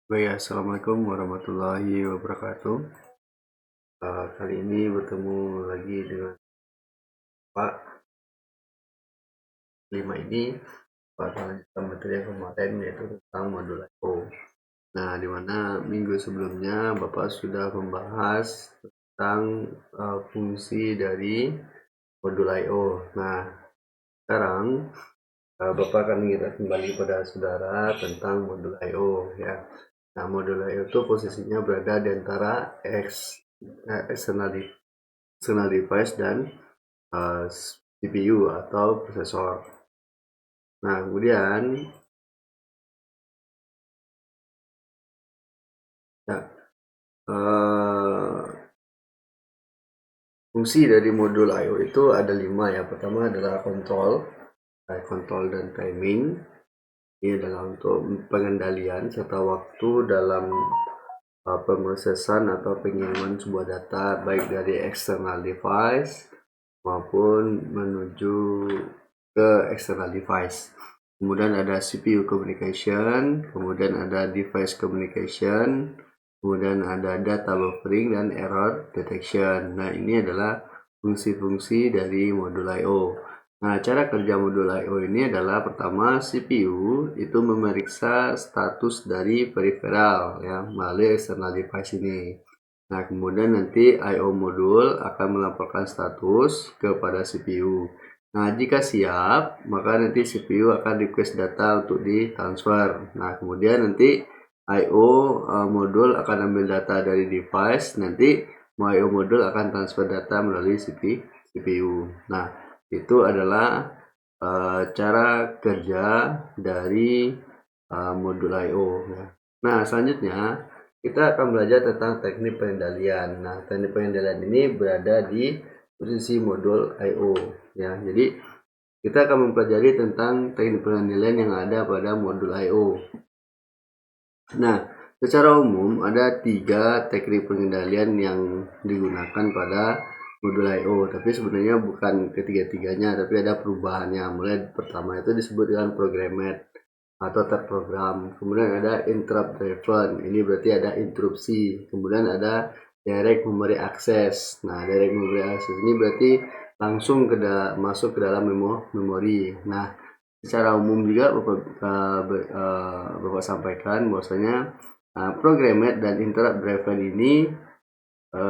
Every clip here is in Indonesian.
Baik, assalamualaikum warahmatullahi wabarakatuh. Kali ini bertemu lagi dengan Pak. 5 ini pada lanjutan materi yang kemarin yaitu tentang modul I/O. Nah, di mana minggu sebelumnya Bapak sudah membahas tentang fungsi dari modul I/O. Nah, sekarang Bapak akan mengingat kembali pada saudara tentang modul I/O ya. Nah, modul I/O itu posisinya berada di antara external device dan CPU atau prosesor. Nah, kemudian ya, eh, fungsi dari modul I/O itu ada 5 ya. Pertama adalah kontrol dan timing. Ini adalah untuk pengendalian serta waktu dalam pemrosesan atau pengiriman sebuah data baik dari external device maupun menuju ke external device. Kemudian ada CPU communication, kemudian ada device communication, kemudian ada data buffering dan error detection. Nah, ini adalah fungsi-fungsi dari modul I/O. Nah, cara kerja modul I/O ini adalah pertama CPU itu memeriksa status dari peripheral ya melalui external device ini. Nah, kemudian nanti I/O modul akan melaporkan status kepada CPU. Nah, jika siap, maka nanti CPU akan request data untuk ditransfer. Nah, kemudian nanti I/O modul akan ambil data dari device, nanti I/O modul akan transfer data melalui CPU. Nah, itu adalah cara kerja dari modul I/O. Nah, selanjutnya kita akan belajar tentang teknik pengendalian. Nah, teknik pengendalian ini berada di posisi modul I/O ya. Jadi kita akan mempelajari tentang teknik pengendalian yang ada pada modul I/O. Nah, secara umum ada 3 teknik pengendalian yang digunakan pada modul I/O, tapi sebenarnya bukan ketiga-tiganya, tapi ada perubahannya. Mulai pertama itu disebut dengan programmed atau terprogram. Kemudian ada interrupt driven, ini berarti ada interupsi. Kemudian ada direct memory access. Nah, direct memory access ini berarti langsung masuk ke dalam memori. Nah, secara umum juga Bapak sampaikan bahwasanya programmed dan interrupt driven ini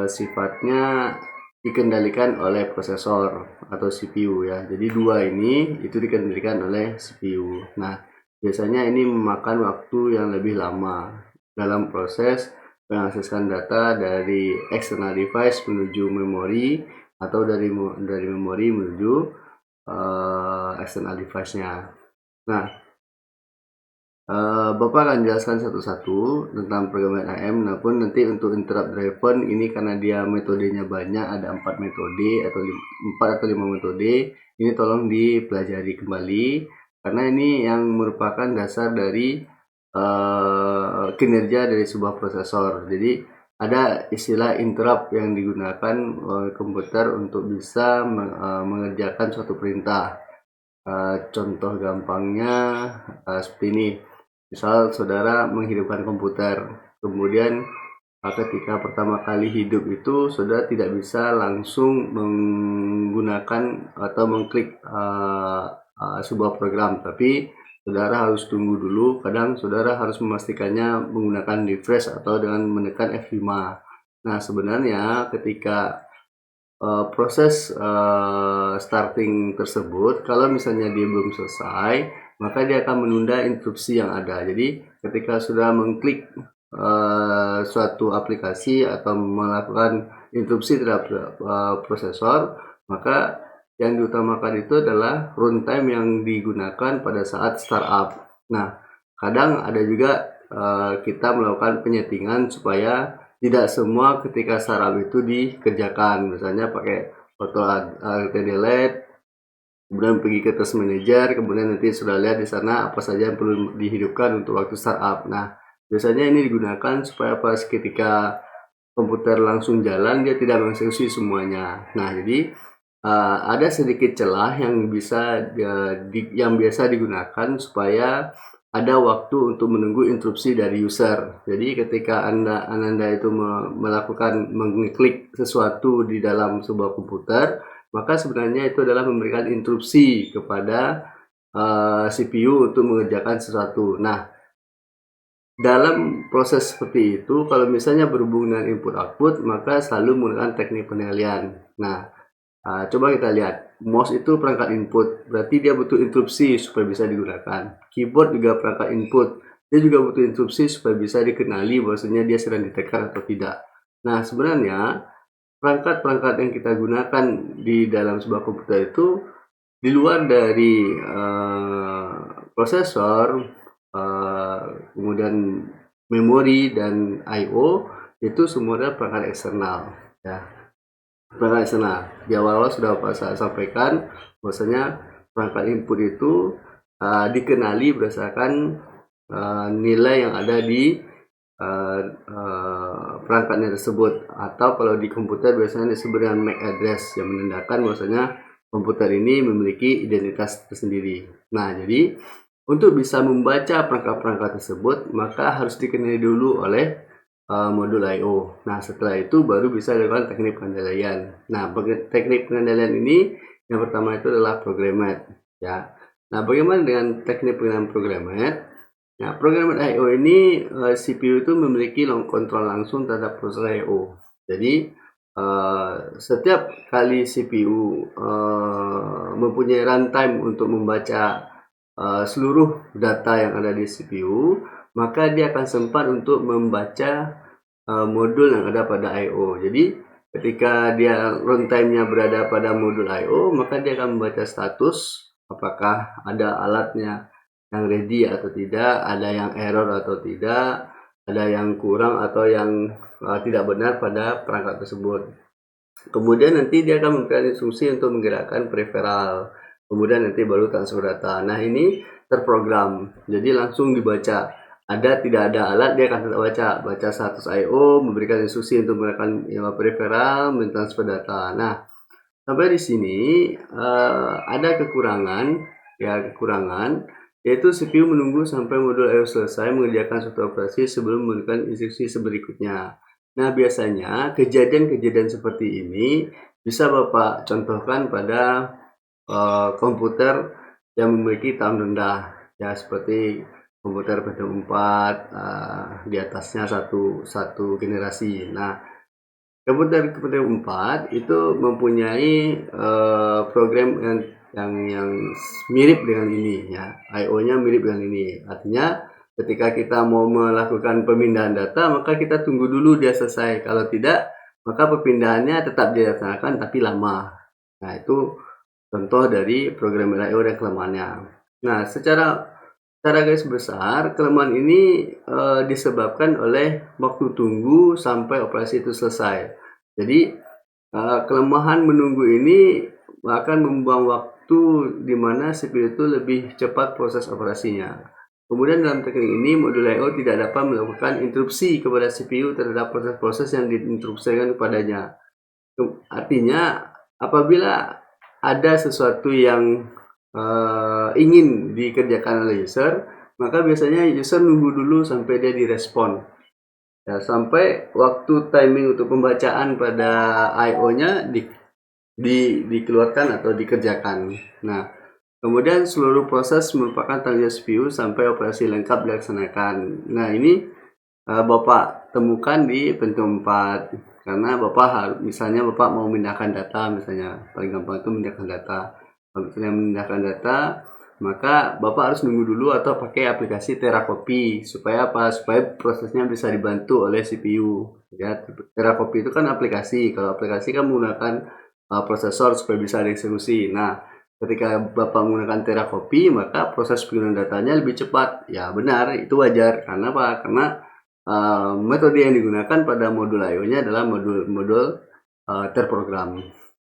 sifatnya dikendalikan oleh prosesor atau CPU ya. Jadi dua ini itu dikendalikan oleh CPU. Nah, biasanya ini memakan waktu yang lebih lama dalam proses mengakseskan data dari external device menuju memori atau dari memori menuju external device-nya. Nah, Bapak akan jelaskan satu-satu tentang programming AM, namun nanti untuk interrupt driven ini karena dia metodenya banyak, ada 4 metode atau 4 atau 5 metode, ini tolong dipelajari kembali karena ini yang merupakan dasar dari kinerja dari sebuah prosesor. Jadi ada istilah interrupt yang digunakan oleh komputer untuk bisa mengerjakan suatu perintah. Contoh gampangnya seperti ini. Misal saudara menghidupkan komputer, kemudian ketika pertama kali hidup itu saudara tidak bisa langsung menggunakan atau mengklik sebuah program, tapi saudara harus tunggu dulu. Kadang saudara harus memastikannya menggunakan refresh atau dengan menekan F5. Nah, sebenarnya ketika proses starting tersebut, kalau misalnya dia belum selesai, maka dia akan menunda instruksi yang ada. Jadi ketika sudah mengklik suatu aplikasi atau melakukan instruksi terhadap prosesor, maka yang diutamakan itu adalah runtime yang digunakan pada saat startup. Nah, kadang ada juga kita melakukan penyetingan supaya tidak semua ketika startup itu dikerjakan. Misalnya pakai auto delete, kemudian pergi ke task manager, kemudian nanti sudah lihat di sana apa saja yang perlu dihidupkan untuk waktu startup. Nah, biasanya ini digunakan supaya pas ketika komputer langsung jalan dia tidak mengeksekusi semuanya. Nah, jadi ada sedikit celah yang bisa yang biasa digunakan supaya ada waktu untuk menunggu instruksi dari user. Jadi ketika Anda itu melakukan mengklik sesuatu di dalam sebuah komputer, maka sebenarnya itu adalah memberikan instruksi kepada CPU untuk mengerjakan sesuatu. Nah, dalam proses seperti itu, kalau misalnya berhubungan dengan input-output, maka selalu menggunakan teknik penilaian. Nah, coba kita lihat, mouse itu perangkat input, berarti dia butuh instruksi supaya bisa digunakan. Keyboard juga perangkat input, dia juga butuh instruksi supaya bisa dikenali bahwasanya dia sedang ditekan atau tidak. Nah, sebenarnya perangkat-perangkat yang kita gunakan di dalam sebuah komputer itu di luar dari prosesor, kemudian memori dan I/O, itu semuanya perangkat eksternal, ya. Perangkat eksternal. Di awal-awal sudah saya sampaikan bahwasanya perangkat input itu dikenali berdasarkan nilai yang ada di perangkatnya tersebut, atau kalau di komputer biasanya disebut dengan MAC address, yang menandakan bahwasanya komputer ini memiliki identitas tersendiri. Nah, jadi untuk bisa membaca perangkat-perangkat tersebut, maka harus dikenali dulu oleh modul I/O. Nah, setelah itu baru bisa dilakukan teknik pengendalian. Nah, teknik pengendalian ini yang pertama itu adalah programmed, ya. Nah, bagaimana dengan teknik pengendalian programmed? Nah, programmed I/O ini CPU itu memiliki kontrol langsung terhadap proses I/O. Jadi setiap kali CPU mempunyai runtime untuk membaca seluruh data yang ada di CPU, maka dia akan sempat untuk membaca modul yang ada pada I/O. Jadi ketika dia runtime-nya berada pada modul I/O, maka dia akan membaca status apakah ada alatnya yang ready atau tidak, ada yang error atau tidak, ada yang kurang atau yang tidak benar pada perangkat tersebut. Kemudian nanti dia akan memberikan instruksi untuk menggerakkan peripheral. Kemudian nanti baru transfer data. Nah, ini terprogram, jadi langsung dibaca. Ada tidak ada alat, dia akan tetap baca status I/O, memberikan instruksi untuk menggunakan peripheral, mentransfer data. Nah, sampai di sini ada kekurangan, yaitu CPU menunggu sampai modul I/O selesai mengerjakan suatu operasi sebelum memberikan instruksi berikutnya. Nah, biasanya kejadian-kejadian seperti ini bisa Bapak contohkan pada komputer yang memiliki tahun rendah, ya, seperti komputer Pentium 4, di atasnya satu generasi. Nah, komputer Pentium 4 itu mempunyai program yang mirip dengan ini, ya. I/O-nya mirip dengan ini. Artinya ketika kita mau melakukan pemindahan data, maka kita tunggu dulu dia selesai. Kalau tidak, maka perpindahannya tetap dilaksanakan tapi lama. Nah, itu contoh dari program I/O dan kelemahannya. Nah, secara garis besar, kelemahan ini disebabkan oleh waktu tunggu sampai operasi itu selesai. Jadi, kelemahan menunggu ini akan membuang waktu di mana CPU itu lebih cepat proses operasinya. Kemudian dalam teknik ini, modul I/O tidak dapat melakukan interupsi kepada CPU terhadap proses-proses yang diinstruksikan kepadanya. Artinya, apabila ada sesuatu yang ingin dikerjakan oleh user, maka biasanya user nunggu dulu sampai dia direspon, ya, sampai waktu timing untuk pembacaan pada I/O-nya dikeluarkan atau dikerjakan. Nah, kemudian seluruh proses merupakan tanggung jawab CPU sampai operasi lengkap dilaksanakan. Nah, ini Bapak temukan di Pentium 4, karena misalnya Bapak mau memindahkan data, misalnya paling gampang itu memindahkan data. Kalau misalnya memindahkan data, maka Bapak harus nunggu dulu atau pakai aplikasi Teracopy. Supaya apa? Supaya prosesnya bisa dibantu oleh CPU. Ya, Teracopy itu kan aplikasi. Kalau aplikasi kan menggunakan prosesor supaya bisa dieksekusi. Nah, ketika Bapak menggunakan Teracopy, maka proses penggunaan datanya lebih cepat. Ya, benar, itu wajar. Karena apa? Karena metode yang digunakan pada modul I/O-nya adalah modul terprogram,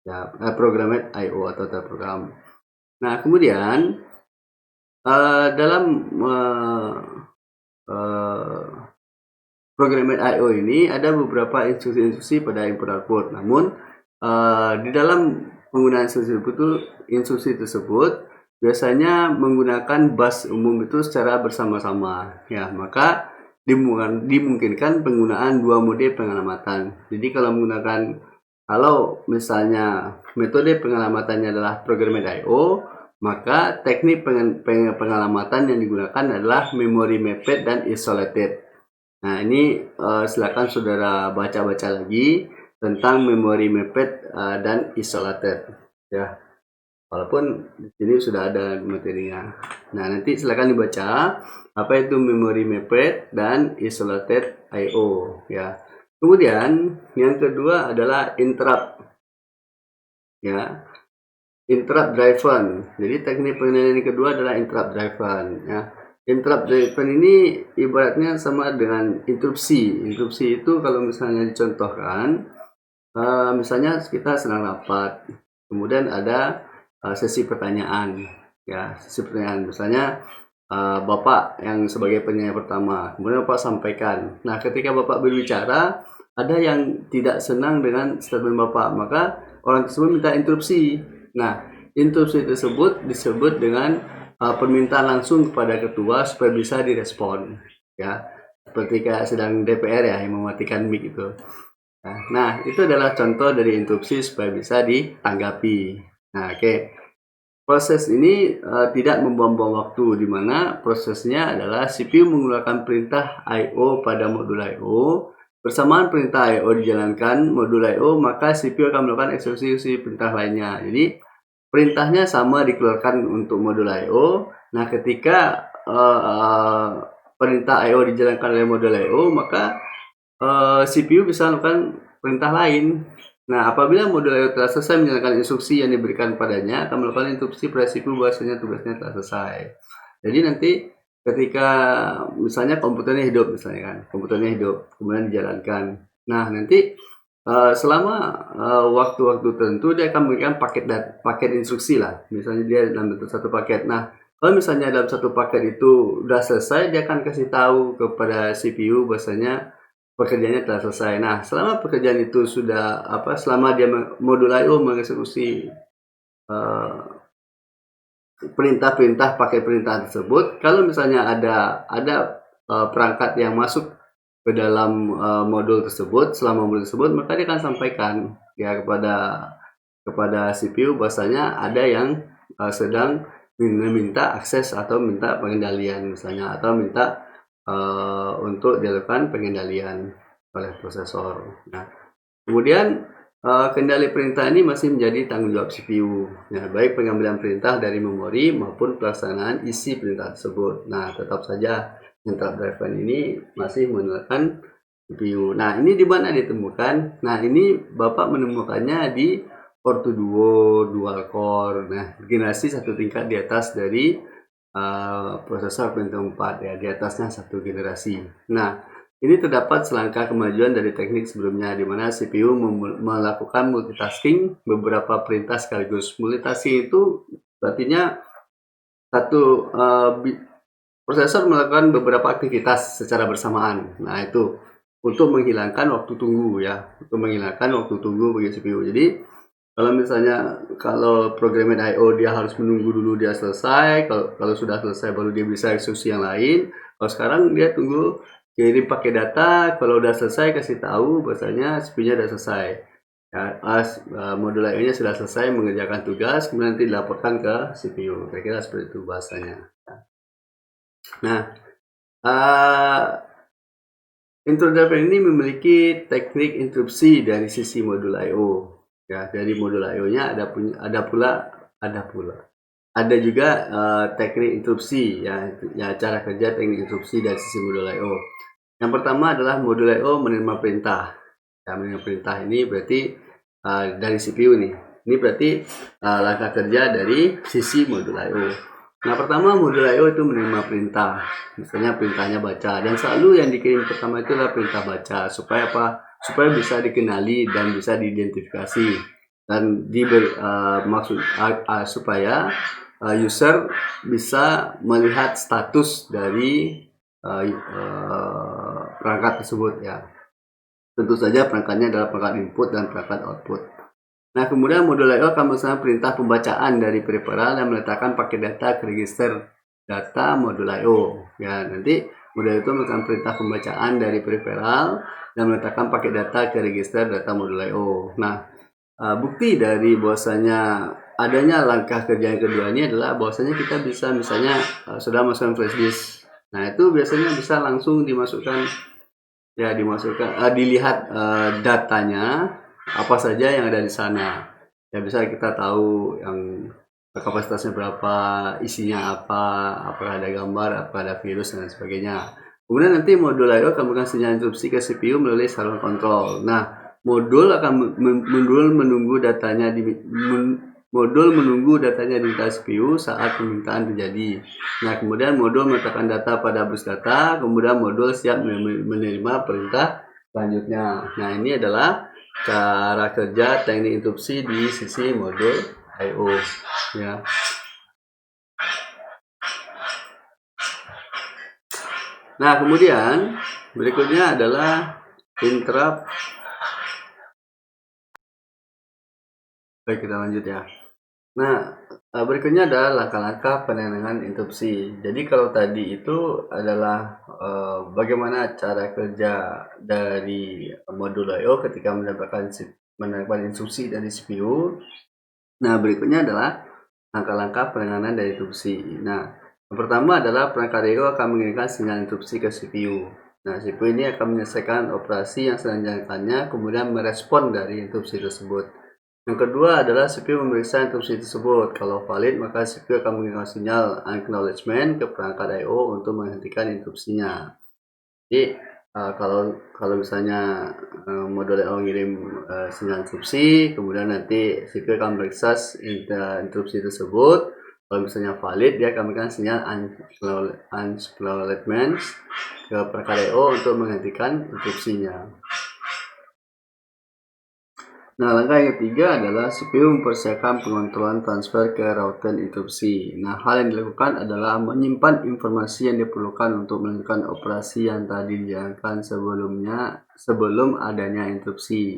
ya, programmed I/O atau terprogram. Nah, kemudian dalam programmed I/O ini ada beberapa instruksi-instruksi pada input output. Namun di dalam penggunaan instruksi tersebut biasanya menggunakan bus umum itu secara bersama-sama ya, maka dimungkinkan penggunaan dua mode pengalamatan. Jadi kalau misalnya metode pengalamatannya adalah programmed I/O, maka teknik pengalamatan yang digunakan adalah memory mapped dan isolated. Nah, ini silakan saudara baca-baca lagi tentang memory mapped dan isolated ya. Walaupun di sini sudah ada materinya. Nah, nanti silakan dibaca apa itu memory mapped dan isolated I/O ya. Kemudian yang kedua adalah interrupt ya. Interrupt driven. Jadi teknik pengendalian yang kedua adalah interrupt driven ya. Interrupt driven ini ibaratnya sama dengan interupsi. Interupsi itu kalau misalnya dicontohkan, misalnya kita sedang rapat, kemudian ada sesi pertanyaan ya, sesi pertanyaan misalnya Bapak yang sebagai penanya pertama, kemudian Bapak sampaikan. Nah, ketika Bapak berbicara, ada yang tidak senang dengan statement Bapak, maka orang tersebut minta interupsi. Nah, interupsi tersebut disebut dengan permintaan langsung kepada ketua supaya bisa direspon ya, seperti kayak sedang DPR ya yang mematikan mic itu. Nah, itu adalah contoh dari interupsi supaya bisa ditanggapi. Nah, oke. Proses ini tidak membuang-buang waktu, di mana prosesnya adalah CPU mengeluarkan perintah I/O pada modul I/O. Bersamaan perintah I/O dijalankan modul I/O, maka CPU akan melakukan eksekusi perintah lainnya. Jadi, perintahnya sama dikeluarkan untuk modul I/O. Nah, ketika perintah I/O dijalankan oleh modul I/O, maka CPU bisa melakukan perintah lain. Nah, apabila modul I/O telah selesai menjalankan instruksi yang diberikan padanya, akan melakukan instruksi pada CPU bahwasanya tugasnya telah selesai. Jadi nanti ketika misalnya komputernya hidup, kemudian dijalankan. Nah, nanti selama waktu-waktu tertentu dia akan memberikan paket instruksi lah. Misalnya dia dalam bentuk satu paket. Nah, kalau misalnya dalam satu paket itu udah selesai, dia akan kasih tahu kepada CPU bahwasanya pekerjaannya telah selesai. Nah, selama pekerjaan itu sudah selama dia modul I/O mengeksekusi perintah pakai perintah tersebut, kalau misalnya ada perangkat yang masuk ke dalam modul tersebut, selama modul tersebut, maka dia akan sampaikan ya kepada CPU bahwasanya ada yang sedang meminta akses atau minta pengendalian misalnya, atau minta untuk dilakukan pengendalian oleh prosesor. Nah, kemudian kendali perintah ini masih menjadi tanggung jawab CPU. Ya, baik pengambilan perintah dari memori maupun pelaksanaan isi perintah tersebut. Nah, tetap saja interrupt driven ini masih menggunakan CPU. Nah, ini di mana ditemukan? Nah, ini Bapak menemukannya di Core 2 Duo Dual Core. Nah, generasi satu tingkat di atas dari prosesor Pentium 4 ya, di atasnya satu generasi. Nah, ini terdapat selangkah kemajuan dari teknik sebelumnya, di mana CPU melakukan multitasking beberapa perintah sekaligus. Multitasking itu artinya prosesor melakukan beberapa aktivitas secara bersamaan. Nah, itu untuk menghilangkan waktu tunggu ya, bagi CPU. Jadi kalau programmed I/O dia harus menunggu dulu dia selesai, kalau sudah selesai baru dia bisa eksekusi yang lain. Kalau sekarang dia tunggu kirim pakai data, kalau udah selesai kasih tahu bahwasanya CPU-nya udah selesai. Ya, modul I/O-nya sudah selesai mengerjakan tugas, kemudian nanti dilaporkan ke CPU. Kira-kira seperti itu bahasanya. Nah, interrupt ini memiliki teknik interupsi dari sisi modul I/O. Ya, dari modul I/O-nya ada juga teknik interupsi ya, cara kerja teknik interupsi dari sisi modul I/O. Yang pertama adalah modul I/O menerima perintah. Ya, menerima perintah ini berarti dari CPU nih. Ini berarti langkah kerja dari sisi modul I/O. Nah, pertama modul I/O itu menerima perintah. Misalnya perintahnya baca, dan selalu yang dikirim pertama itu adalah perintah baca. Supaya apa? Supaya bisa dikenali dan bisa diidentifikasi, dan supaya user bisa melihat status dari perangkat tersebut ya. Tentu saja perangkatnya adalah perangkat input dan perangkat output. Nah, kemudian modul I/O akan melaksanakan perintah pembacaan dari peripheral dan meletakkan paket data ke register data modul I/O. Ya, nanti modul itu melakukan perintah pembacaan dari peripheral dan meletakkan paket data ke register data modul I/O. Nah, bukti dari bahwasanya adanya langkah kerja yang kedua ini adalah bahwasanya kita bisa misalnya sudah masukkan flash disk. Nah, itu biasanya bisa langsung dimasukkan dilihat datanya apa saja yang ada di sana. Ya, bisa kita tahu yang kapasitasnya berapa, isinya apa, apakah ada gambar, apakah ada virus dan sebagainya. Kemudian nanti modul I/O akan memberikan sinyal instruksi ke CPU melalui saluran kontrol. Nah, modul menunggu datanya di CPU saat permintaan terjadi. Nah, kemudian modul meletakkan data pada bus data, kemudian modul siap menerima perintah selanjutnya. Nah, ini adalah cara kerja teknik interupsi di sisi modul I/O. Ya. Nah, kemudian berikutnya adalah interrupt. Baik, kita lanjut ya. Nah, berikutnya adalah langkah-langkah penanganan interupsi. Jadi kalau tadi itu adalah bagaimana cara kerja dari modul I/O ketika mendapatkan instruksi dari CPU. Nah, berikutnya adalah langkah-langkah penanganan dari interupsi. Nah, yang pertama adalah perangkat I/O akan mengirimkan sinyal interupsi ke CPU. Nah, CPU ini akan menyelesaikan operasi yang sedang dijalankannya, kemudian merespon dari interupsi tersebut. Yang kedua adalah CPU memeriksa interupsi tersebut. Kalau valid, maka CPU akan mengirimkan sinyal acknowledgement ke perangkat I/O untuk menghentikan interupsinya. Jadi kalau misalnya modul I/O ngirim sinyal interupsi, kemudian nanti CPU akan memeriksa interupsi tersebut. Kalau misalnya valid, dia akan memberikan sinyal acknowledgement ke perangkat I/O untuk menghentikan interupsinya. Nah, langkah yang ketiga adalah CPU mempersiapkan pengontrolan transfer ke router interupsi. Nah, hal yang dilakukan adalah menyimpan informasi yang diperlukan untuk melanjutkan operasi yang tadi dijalankan sebelum adanya interupsi.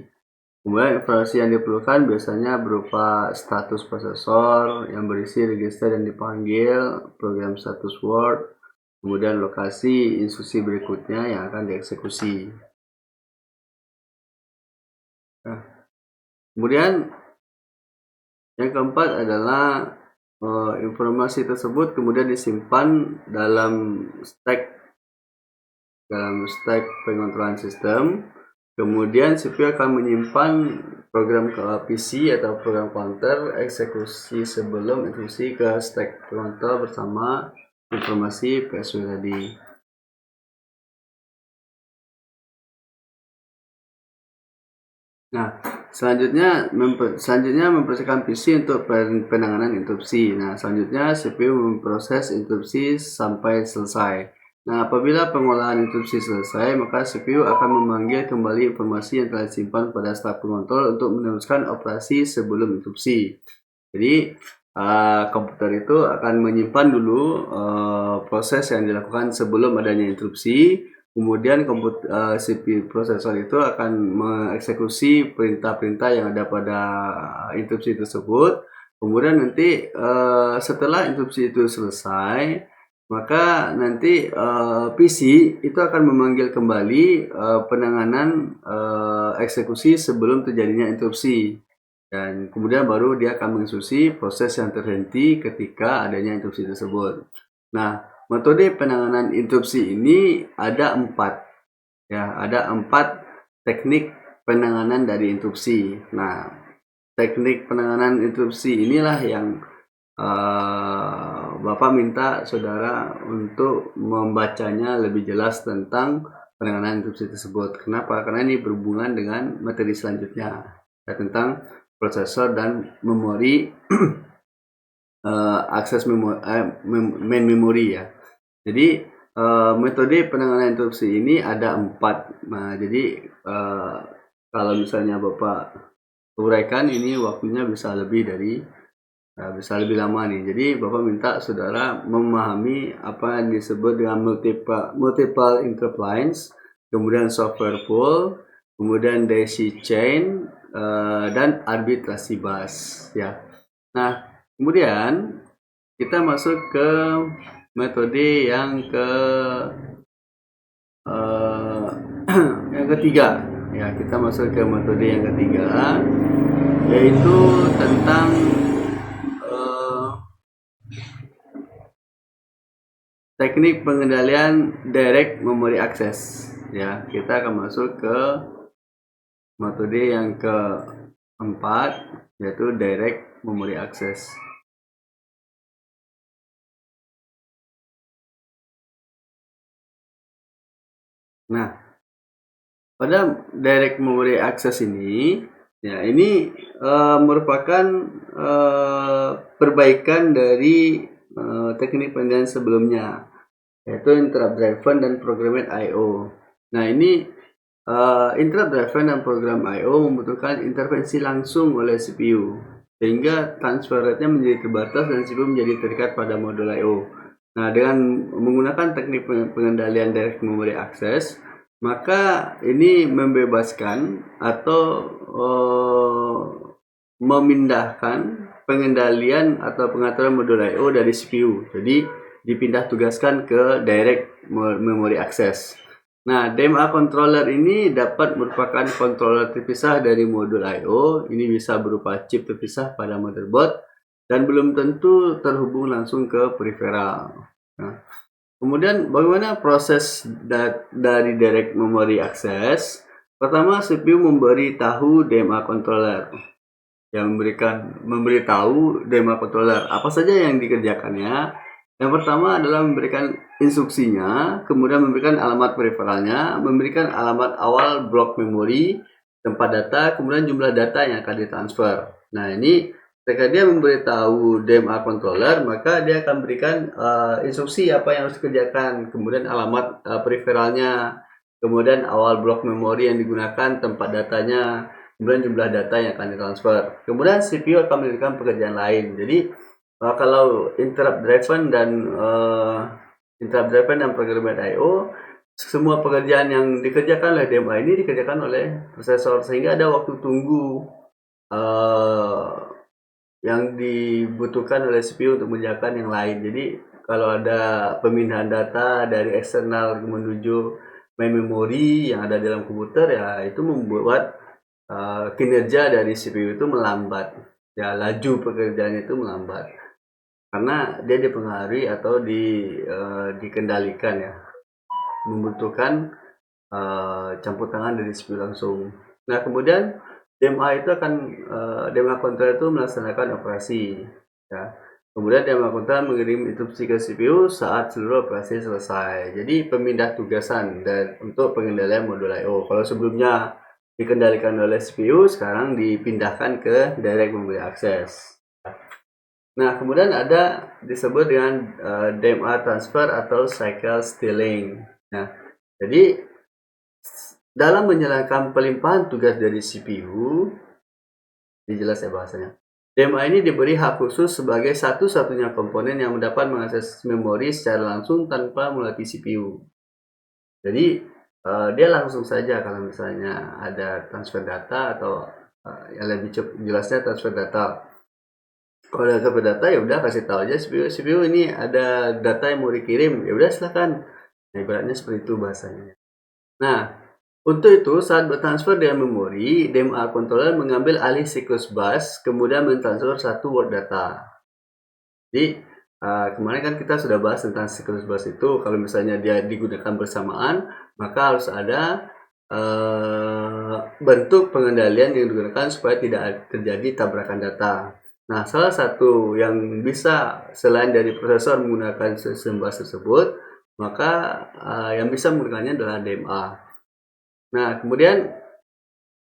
Kemudian informasi yang diperlukan biasanya berupa status prosesor yang berisi register yang dipanggil, program status word, kemudian lokasi instruksi berikutnya yang akan dieksekusi. Nah, kemudian yang keempat adalah informasi tersebut kemudian disimpan dalam stack pengontrolan sistem. Kemudian CPU akan menyimpan program ke PC atau program counter eksekusi sebelum eksekusi ke stack pengontrol bersama informasi PSW tadi. Nah, selanjutnya mempersiapkan PC untuk penanganan interupsi. Nah, selanjutnya CPU memproses interupsi sampai selesai. Nah, apabila pengolahan interupsi selesai, maka CPU akan memanggil kembali informasi yang telah disimpan pada staf pengontrol untuk meneruskan operasi sebelum interupsi. Jadi, komputer itu akan menyimpan dulu proses yang dilakukan sebelum adanya interupsi. Kemudian CPU prosesor itu akan mengeksekusi perintah-perintah yang ada pada interupsi tersebut. Kemudian nanti setelah interupsi itu selesai, maka nanti PC itu akan memanggil kembali penanganan eksekusi sebelum terjadinya interupsi. Dan kemudian baru dia akan mengeksekusi proses yang terhenti ketika adanya interupsi tersebut. Nah, metode penanganan interupsi ini ada 4. Ya, ada 4 teknik penanganan dari interupsi. Nah, teknik penanganan interupsi inilah yang Bapak minta saudara untuk membacanya lebih jelas tentang penanganan interupsi tersebut. Kenapa? Karena ini berhubungan dengan materi selanjutnya, ya, tentang prosesor dan memori akses main memory ya. Jadi metode penanganan interupsi ini ada 4. Nah, jadi kalau misalnya Bapak uraikan ini waktunya bisa lebih lama nih. Jadi Bapak minta saudara memahami apa yang disebut dengan multiple interrupt lines, kemudian software pool, kemudian daisy chain, dan arbitrasi bus ya. Nah, kemudian kita masuk ke metode yang yang ketiga ya. Kita masuk ke metode yang ketiga, yaitu tentang teknik pengendalian direct memory access ya. Kita akan masuk ke metode yang keempat, yaitu direct memory access. Nah, pada direct memory access ini ya, ini merupakan perbaikan dari teknik pengendalian sebelumnya, yaitu interrupt driven dan programmed I/O. Nah, ini interrupt driven dan program I/O membutuhkan intervensi langsung oleh CPU, sehingga transfer rate-nya menjadi terbatas dan CPU menjadi terikat pada modul I/O. Nah, dengan menggunakan teknik pengendalian direct memory access, maka ini membebaskan atau memindahkan pengendalian atau pengaturan modul I/O dari CPU. Jadi dipindah tugaskan ke direct memory access. Nah, DMA controller ini dapat merupakan controller terpisah dari modul I/O. Ini bisa berupa chip terpisah pada motherboard dan belum tentu terhubung langsung ke peripheral. Nah, kemudian bagaimana proses dari direct memory access? Pertama, CPU memberi tahu DMA controller, yang memberitahu DMA controller apa saja yang dikerjakannya. Yang pertama adalah memberikan instruksinya, kemudian memberikan alamat peripheralnya, memberikan alamat awal blok memori, tempat data, kemudian jumlah data yang akan ditransfer. Nah, ini ketika dia memberitahu DMA controller, maka dia akan berikan instruksi apa yang harus dikerjakan, kemudian alamat peripheralnya, kemudian awal blok memori yang digunakan, tempat datanya, kemudian jumlah data yang akan ditransfer. Kemudian CPU akan melakukan pekerjaan lain. Jadi kalau interrupt driven dan programmed I/O, semua pekerjaan yang dikerjakan oleh DMA ini dikerjakan oleh prosesor, sehingga ada waktu tunggu yang dibutuhkan oleh CPU untuk mengerjakan yang lain. Jadi kalau ada pemindahan data dari eksternal menuju main memory yang ada dalam komputer, ya itu membuat kinerja dari CPU itu melambat ya, laju pekerjaannya itu melambat karena dia dipengaruhi atau dikendalikan ya, membutuhkan campur tangan dari CPU langsung. Nah, kemudian DMA itu akan DMA controller itu melaksanakan operasi ya. Kemudian DMA controller mengirim instruksi ke CPU saat seluruh operasi selesai. Jadi pemindah tugasan dan untuk pengendalian modul I/O. Kalau sebelumnya dikendalikan oleh CPU, sekarang dipindahkan ke direct memory access. Nah, kemudian ada disebut dengan DMA transfer atau cycle stealing. Nah, jadi dalam menjalankan pelimpahan tugas dari CPU, ini jelas ya bahasanya, DMA ini diberi hak khusus sebagai satu-satunya komponen yang mendapat mengakses memori secara langsung tanpa melalui CPU. Jadi dia langsung saja kalau misalnya ada transfer data atau yang lebih jelasnya transfer data. Kalau ada transfer data, ya udah kasih tahu aja CPU ini ada data yang mau dikirim, ya udah silakan. Nah, ibaratnya seperti itu bahasanya. Nah, untuk itu saat bertransfer dengan memori, DMA controller mengambil alih siklus bus, kemudian mentransfer satu word data. Jadi kemarin kan kita sudah bahas tentang siklus bus itu. Kalau misalnya dia digunakan bersamaan, maka harus ada bentuk pengendalian yang digunakan supaya tidak terjadi tabrakan data. Nah, salah satu yang bisa selain dari prosesor menggunakan sistem bus tersebut, maka yang bisa menggunakannya adalah DMA. Nah, kemudian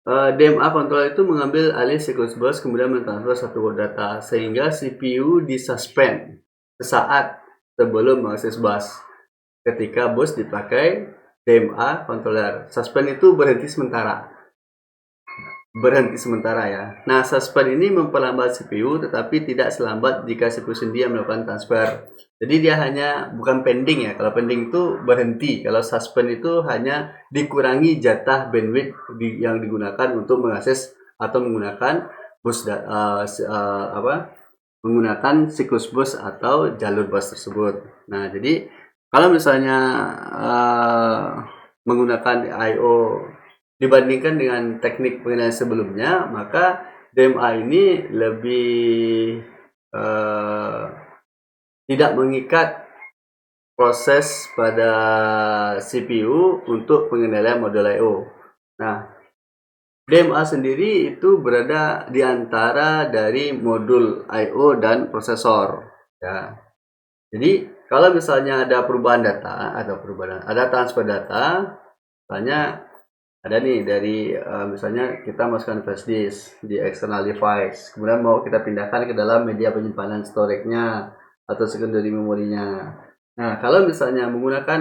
DMA controller itu mengambil alih siklus bus, kemudian mentransfer satu word data, sehingga CPU disuspend sesaat sebelum mengakses bus. Ketika bus dipakai DMA controller, suspend itu berhenti sementara. berhenti sementara ya. Nah, suspend ini memperlambat CPU tetapi tidak selambat jika CPU sendiri melakukan transfer. Jadi dia hanya bukan pending ya. Kalau pending itu berhenti. Kalau suspend itu hanya dikurangi jatah bandwidth yang digunakan untuk mengakses atau menggunakan bus menggunakan siklus bus atau jalur bus tersebut. Nah, jadi kalau misalnya menggunakan I/O dibandingkan dengan teknik pengendalian sebelumnya, maka DMA ini lebih tidak mengikat proses pada CPU untuk pengendalian modul I/O. Nah, DMA sendiri itu berada di antara dari modul I/O dan prosesor. Ya. Jadi kalau misalnya ada perubahan data atau ada transfer data, misalnya ada nih dari misalnya kita masukkan flash disk di external device, kemudian mau kita pindahkan ke dalam media penyimpanan storage-nya atau secondary memorinya. Nah, kalau misalnya menggunakan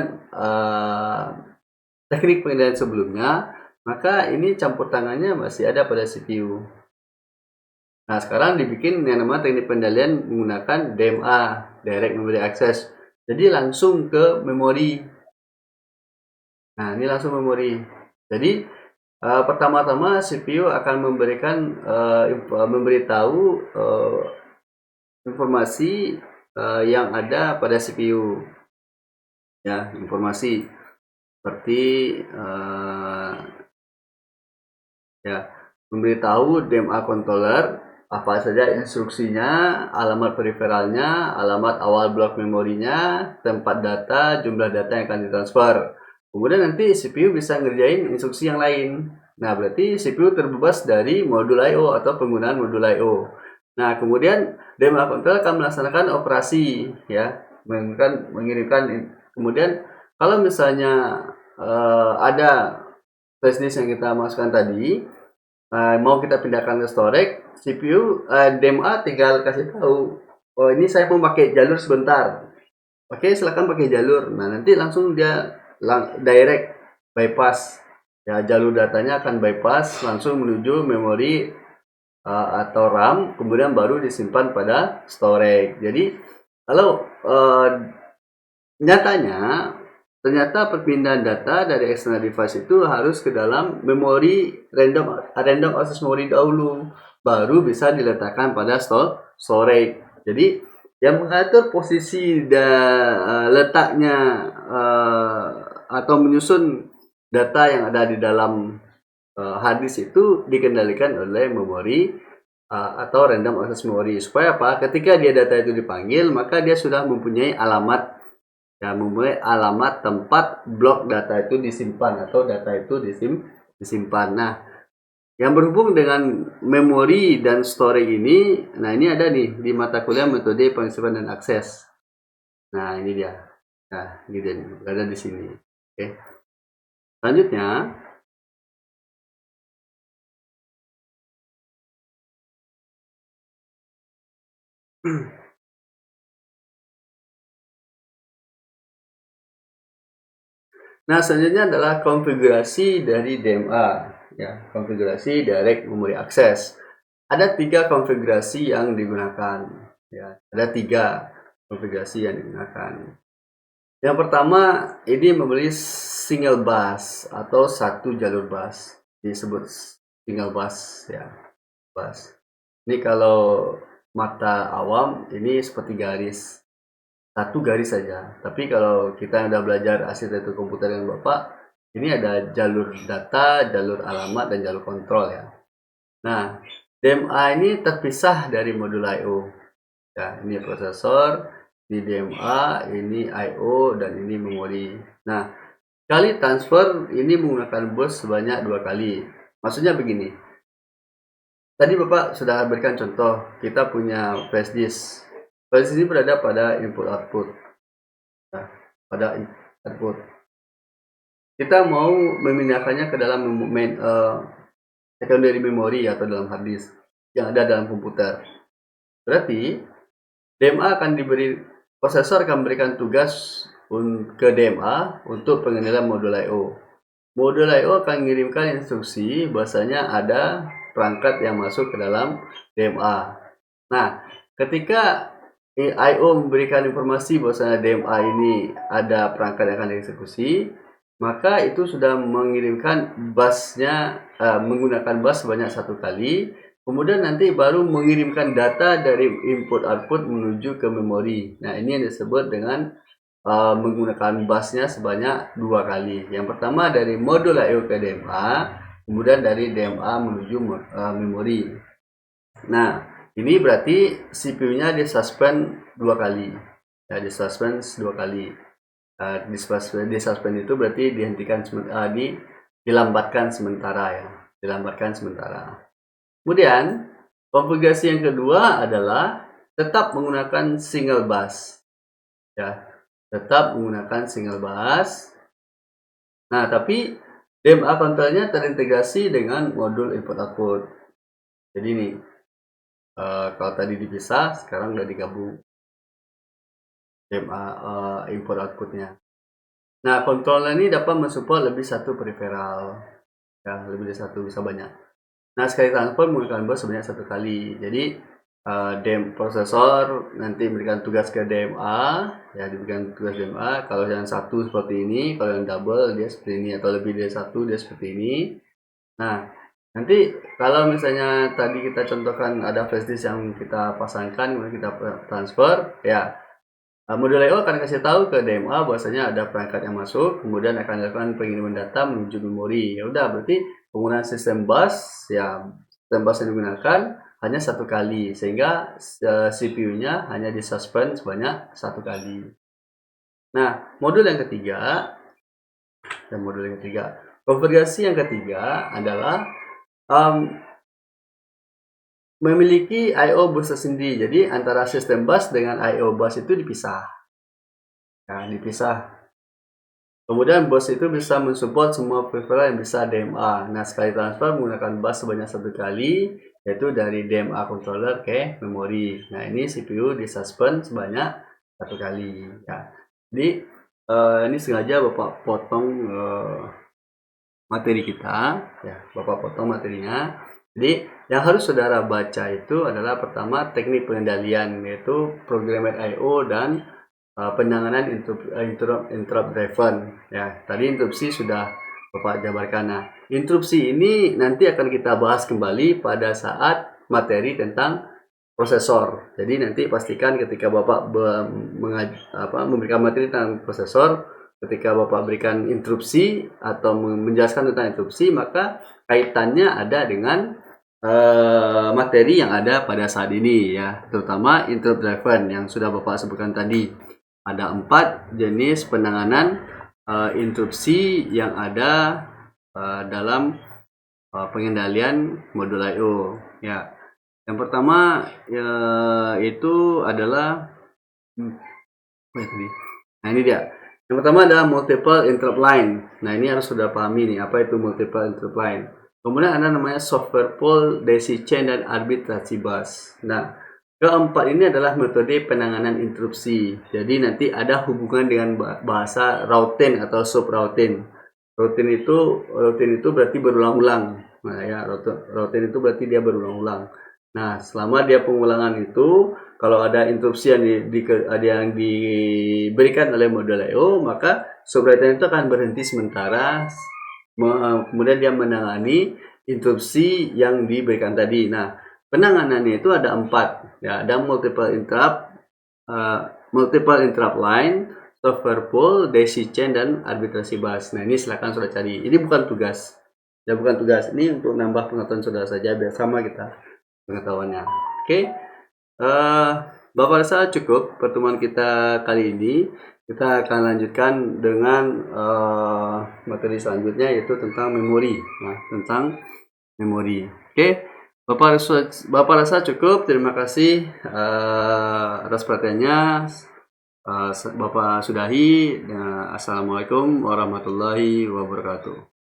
teknik pengendalian sebelumnya, maka ini campur tangannya masih ada pada CPU. Nah, sekarang dibikin yang namanya teknik pengendalian menggunakan DMA, Direct Memory Access. Jadi langsung ke memori. Nah, ini langsung memori. Jadi pertama-tama CPU akan memberitahu informasi yang ada pada CPU. Ya, informasi seperti memberitahu DMA controller apa saja instruksinya, alamat periferalnya, alamat awal blok memorinya, tempat data, jumlah data yang akan ditransfer. Kemudian nanti CPU bisa ngerjain instruksi yang lain. Nah, berarti CPU terbebas dari modul I/O atau penggunaan modul I/O. Nah, kemudian DMA controller akan melaksanakan operasi ya, mengirimkan. Kemudian kalau misalnya ada flash disk yang kita masukkan tadi, mau kita pindahkan ke storage, CPU DMA tinggal kasih tahu, oh ini saya mau pakai jalur sebentar. Oke, silakan pakai jalur. Nah, nanti langsung dia direct bypass. Ya, jalur datanya akan bypass langsung menuju memori atau RAM, kemudian baru disimpan pada storage. Jadi, kalau nyatanya ternyata perpindahan data dari external device itu harus ke dalam memori random access memory dahulu, baru bisa diletakkan pada storage. Jadi yang mengatur posisi letaknya atau menyusun data yang ada di dalam hard disk itu dikendalikan oleh memori atau random access memory. Supaya apa? Ketika dia data itu dipanggil, maka dia sudah mempunyai alamat tempat blok data itu disimpan atau data itu disimpan. Nah, yang berhubung dengan memori dan storage ini, nah ini ada nih di mata kuliah metode penyimpanan dan akses. Nah, ini dia. Nah, ini dia nih, ada di sini. Oke. Selanjutnya, nah, selanjutnya adalah konfigurasi dari DMA, ya, konfigurasi Direct Memory Access. Ada 3 konfigurasi yang digunakan, ya, ada 3 konfigurasi yang digunakan. Yang pertama, ini membeli single bus atau satu jalur bus, disebut single bus, ya, bus. Ini kalau mata awam ini seperti garis. Satu garis saja. Tapi kalau kita udah belajar arsitektur komputer dengan Bapak, ini ada jalur data, jalur alamat, dan jalur kontrol ya. Nah, DMA ini terpisah dari modul I/O. Ya, ini prosesor, ini DMA, ini I/O, dan ini memori. Nah, kali transfer ini menggunakan bus sebanyak 2 kali. Maksudnya begini. Tadi Bapak sudah berikan contoh, kita punya flash disk. Flash disk ini berada pada input-output. Nah, pada input. Kita mau memindahkannya ke dalam secondary memory atau dalam hard disk yang ada dalam komputer. Berarti DMA prosesor akan memberikan tugas ke DMA untuk pengendalian modul I/O. Modul I/O akan mengirimkan instruksi bahwasanya ada perangkat yang masuk ke dalam DMA. Nah, ketika I/O memberikan informasi bahwasanya DMA ini ada perangkat yang akan dieksekusi, maka itu sudah mengirimkan busnya menggunakan bus sebanyak 1 kali, kemudian nanti baru mengirimkan data dari input output menuju ke memori. Nah, ini yang disebut dengan menggunakan busnya sebanyak 2 kali. Yang pertama dari modul I/O ke DMA, kemudian dari DMA menuju memori. Nah, ini berarti CPU-nya disuspend 2 kali. Ya, disuspend 2 kali. Disuspend itu berarti dihentikan dilambatkan sementara ya. Dilambatkan sementara. Kemudian, konfigurasi yang kedua adalah tetap menggunakan single bus. Ya, tetap menggunakan single bus. Nah, tapi DMA controllernya terintegrasi dengan modul input output. Jadi ini kalau tadi dipisah, sekarang udah digabung DMA input outputnya. Nah, controller ini dapat mensupport lebih satu peripheral, ya lebih dari satu, bisa banyak. Nah, sekali transfer menggunakan bus sebanyak 1 kali. Jadi prosesor nanti memberikan tugas ke DMA, ya diberikan tugas DMA. Kalau yang satu seperti ini, kalau yang double dia seperti ini, atau lebih dari satu dia seperti ini. Nah, nanti kalau misalnya tadi kita contohkan ada flash disk yang kita pasangkan, kemudian kita transfer, ya modul I/O akan kasih tahu ke DMA bahwasanya ada perangkat yang masuk, kemudian akan dilakukan pengiriman data menuju memori. Ya udah, berarti penggunaan sistem bus, ya sistem bus yang digunakan hanya 1 kali, sehingga CPU-nya hanya disuspend sebanyak 1 kali. Nah, modul yang ketiga, konfigurasi yang ketiga adalah memiliki I/O bus tersendiri. Jadi antara sistem bus dengan I/O bus itu dipisah. Nah, dipisah. Kemudian bus itu bisa mensupport semua peripheral yang bisa DMA. Nah, sekali transfer menggunakan bus sebanyak 1 kali, yaitu dari DMA controller ke memori. Nah, ini CPU disuspend sebanyak 1 kali. Ya. Jadi ini sengaja Bapak potong materi kita, ya Bapak potong materinya. Jadi yang harus saudara baca itu adalah pertama teknik pengendalian, yaitu programmed I/O dan penanganan interrupt driven. Ya, tadi interupsi sudah Bapak jabarkan. Nah, interupsi ini nanti akan kita bahas kembali pada saat materi tentang prosesor. Jadi nanti pastikan ketika Bapak memberikan materi tentang prosesor, ketika Bapak berikan interupsi atau menjelaskan tentang interupsi, maka kaitannya ada dengan materi yang ada pada saat ini, ya, terutama interrupt driven yang sudah Bapak sebutkan tadi. Ada 4 jenis penanganan interupsi yang ada dalam pengendalian modul I/O. Ya, yang pertama itu adalah nah ini dia. Yang pertama adalah multiple interrupt line. Nah, ini harus sudah pahami nih apa itu multiple interrupt line. Kemudian ada namanya software pool, daisy chain, dan arbitrasi bus. Nah, keempat ini adalah metode penanganan interupsi. Jadi nanti ada hubungan dengan bahasa routine atau subroutine. Routine itu berarti berulang-ulang. Nah, ya, routine itu berarti dia berulang-ulang. Nah, selama dia pengulangan itu, kalau ada interupsi yang diberikan oleh modul I/O, maka subroutine itu akan berhenti sementara. Kemudian dia menangani interupsi yang diberikan tadi. Nah, penanganannya itu ada 4. Ya, ada multiple interrupt line, software pool, daisy chain, dan arbitrasi bus. Nah, ini silakan saudara cari. Ini bukan tugas. Ya, bukan tugas. Ini untuk nambah pengetahuan saudara saja biar sama kita pengetahuannya. Oke. Bapak rasa cukup pertemuan kita kali ini. Kita akan lanjutkan dengan materi selanjutnya, yaitu tentang memori. Nah, tentang memori. Oke. Bapak rasa cukup. Terima kasih atas perhatiannya. Bapak sudahi. Assalamualaikum warahmatullahi wabarakatuh.